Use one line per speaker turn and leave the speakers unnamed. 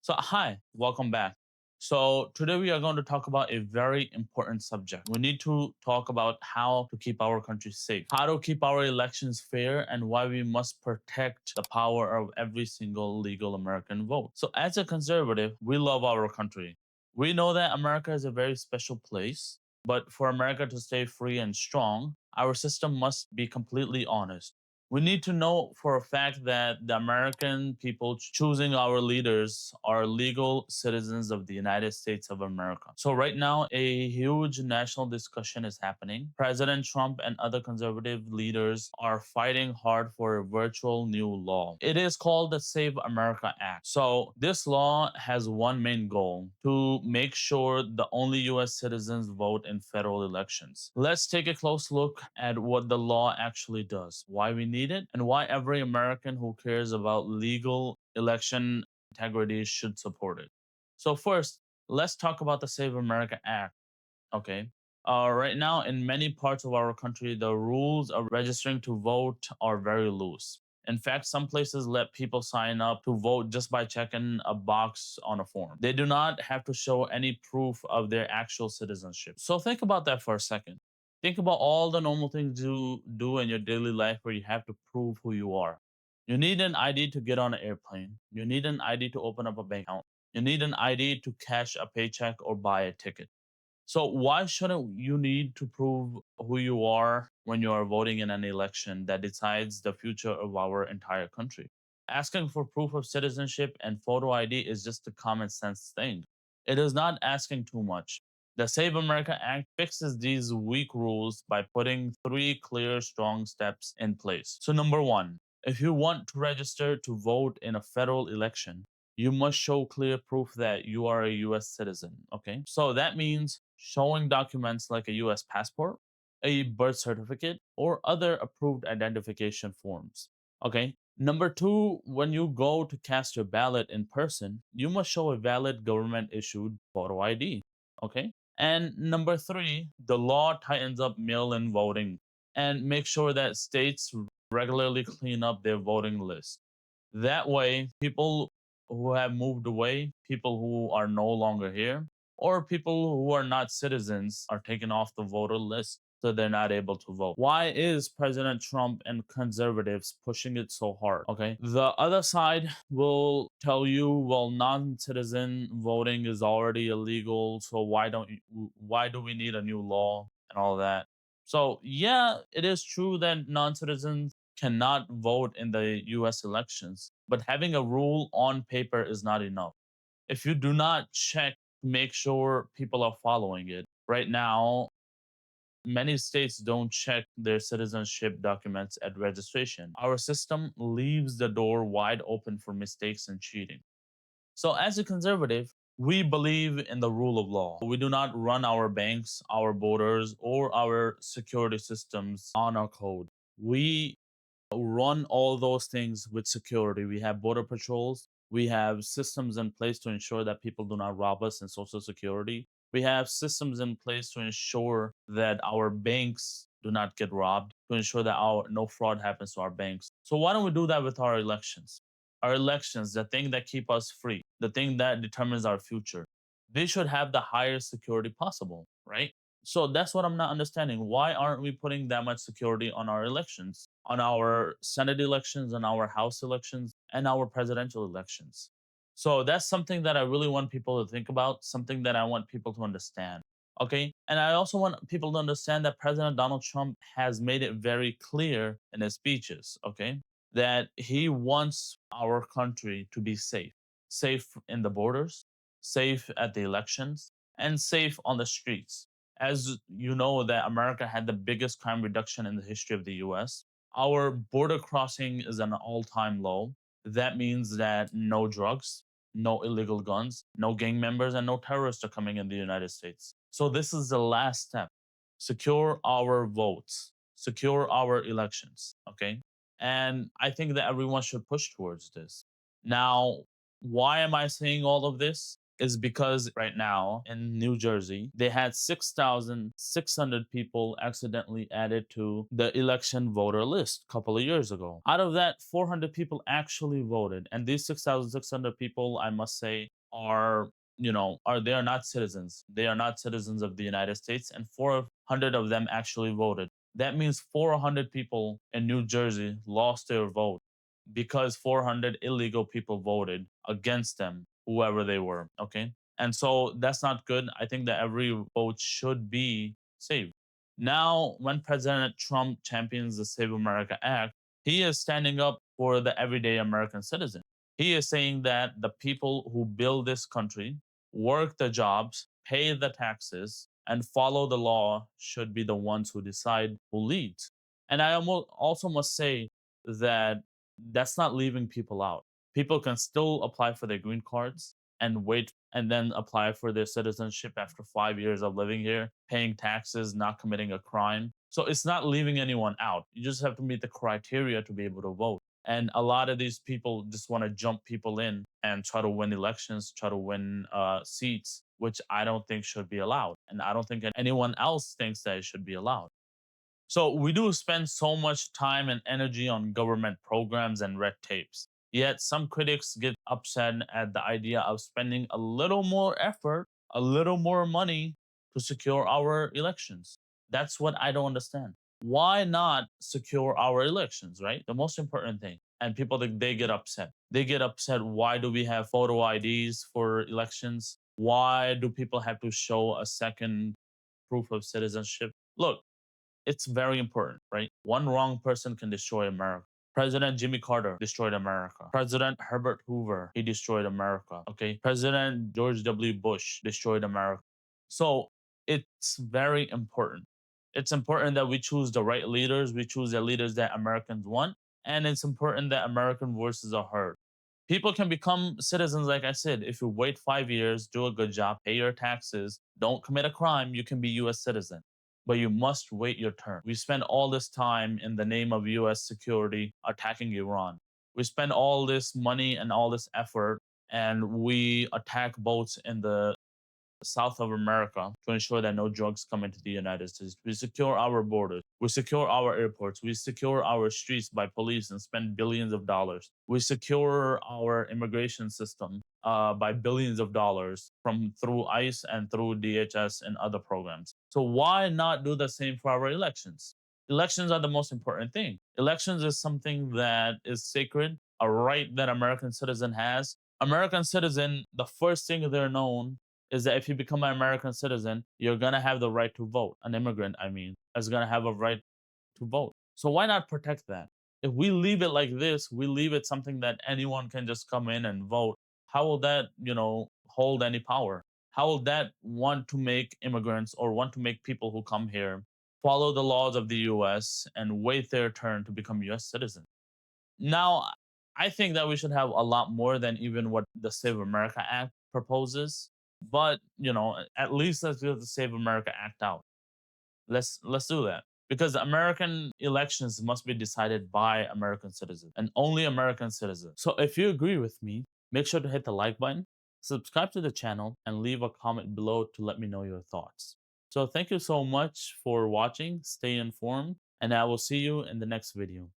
So, hi, welcome back. So, today we are going to talk about a very important subject. We need to talk about how to keep our country safe, how to keep our elections fair, and why we must protect the power of every single legal American vote. So, as a conservative, we love our country. We know that America is a very special place, but for America to stay free and strong, our system must be completely honest. We need to know for a fact that the American people choosing our leaders are legal citizens of the United States of America. So, right now, a huge national discussion is happening. President Trump and other conservative leaders are fighting hard for a virtual new law. It is called the Save America Act. So, this law has one main goal to make sure the only US citizens vote in federal elections. Let's take a close look at what the law actually does, why we need it, and why every American who cares about legal election integrity should support it. So, first, let's talk about the Save America Act. Okay. Right now, in many parts of our country, the rules of registering to vote are very loose. In fact, some places let people sign up to vote just by checking a box on a form. They do not have to show any proof of their actual citizenship. So think about that for a second. Think about all the normal things you do in your daily life where you have to prove who you are. You need an ID to get on an airplane. You need an ID to open up a bank account. You need an ID to cash a paycheck or buy a ticket. So why shouldn't you need to prove who you are when you are voting in an election that decides the future of our entire country? Asking for proof of citizenship and photo ID is just a common sense thing. It is not asking too much. The Save America Act fixes these weak rules by putting three clear, strong steps in place. So, number one, if you want to register to vote in a federal election, you must show clear proof that you are a US citizen. Okay. So that means showing documents like a US passport, a birth certificate, or other approved identification forms. Okay. Number two, when you go to cast your ballot in person, you must show a valid government issued photo ID. Okay. And number three, the law tightens up mail in voting and make sure that states regularly clean up their voting list. That way, people who have moved away, people who are no longer here, or people who are not citizens are taken off the voter list so they're not able to vote. Why is President Trump and conservatives pushing it so hard? Okay. The other side will tell you, well, non-citizen voting is already illegal, so why do we need a new law and all that? So, yeah, it is true that non-citizens cannot vote in the US elections, but having a rule on paper is not enough. If you do not check to make sure people are following it, right now, many states don't check their citizenship documents at registration. Our system leaves the door wide open for mistakes and cheating. So, as a conservative, we believe in the rule of law. We do not run our banks, our borders, or our security systems on our code. We run all those things with security. We have border patrols. We have systems in place to ensure that people do not rob us in Social Security. We have systems in place to ensure that our banks do not get robbed, to ensure that our no fraud happens to our banks. So why don't we do that with our elections? Our elections, the thing that keep us free, the thing that determines our future, they should have the highest security possible, right? So that's what I'm not understanding. Why aren't we putting that much security on our elections, on our Senate elections, on our House elections, and our presidential elections? So that's something that I really want people to think about, something that I want people to understand. Okay. And I also want people to understand that President Donald Trump has made it very clear in his speeches, okay, that he wants our country to be safe, safe in the borders, safe at the elections, and safe on the streets. As you know, that America had the biggest crime reduction in the history of the US. Our border crossing is an all-time low. That means that no drugs, no illegal guns, no gang members, and no terrorists are coming in the United States. So this is the last step. Secure our votes, secure our elections. Okay. And I think that everyone should push towards this. Now, why am I saying all of this? is because right now in New Jersey, they had 6,600 people accidentally added to the election voter list a couple of years ago. Out of that, 400 people actually voted. And these 6,600 people, I must say, are they are not citizens. They are not citizens of the United States, and 400 of them actually voted. That means 400 people in New Jersey lost their vote because 400 illegal people voted against them, whoever they were. Okay. And so that's not good. I think that every vote should be saved. Now, when President Trump champions the Save America Act, he is standing up for the everyday American citizen. He is saying that the people who build this country, work the jobs, pay the taxes, and follow the law should be the ones who decide who leads. And I also must say that that's not leaving people out. People can still apply for their green cards and wait and then apply for their citizenship after 5 years of living here, paying taxes, not committing a crime. So it's not leaving anyone out. You just have to meet the criteria to be able to vote. And a lot of these people just want to jump people in and try to win elections, try to win seats, which I don't think should be allowed. And I don't think anyone else thinks that it should be allowed. So we do spend so much time and energy on government programs and red tapes. Yet some critics get upset at the idea of spending a little more effort, a little more money to secure our elections. That's what I don't understand. Why not secure our elections, right? The most important thing. And people, they get upset. They get upset. Why do we have photo IDs for elections? Why do people have to show a second proof of citizenship? Look, it's very important, right? One wrong person can destroy America. President Jimmy Carter destroyed America. President Herbert Hoover, he destroyed America. Okay. President George W. Bush destroyed America. So it's very important. It's important that we choose the right leaders. We choose the leaders that Americans want. And it's important that American voices are heard. People can become citizens, like I said, if you wait 5 years, do a good job, pay your taxes, don't commit a crime, you can be US citizen. But you must wait your turn. We spend all this time in the name of US security attacking Iran. We spend all this money and all this effort and we attack boats in the south of America to ensure that no drugs come into the United States. We secure our borders. We secure our airports. We secure our streets by police and spend billions of dollars. We secure our immigration system by billions of dollars from through ICE and through DHS and other programs. So why not do the same for our elections? Elections are the most important thing. Elections is something that is sacred, a right that American citizen has. American citizen, the first thing they're known is that if you become an American citizen, you're gonna have the right to vote. An immigrant, I mean, is gonna have a right to vote. So why not protect that? If we leave it like this, we leave it something that anyone can just come in and vote. How will that, hold any power? How will that want to make immigrants or want to make people who come here follow the laws of the US and wait their turn to become US citizens? Now, I think that we should have a lot more than even what the Save America Act proposes. But at least let's get the Save America Act out. Let's do that because American elections must be decided by American citizens and only American citizens. So if you agree with me, make sure to hit the like button, subscribe to the channel, and leave a comment below to let me know your thoughts. So thank you so much for watching. Stay informed, and I will see you in the next video.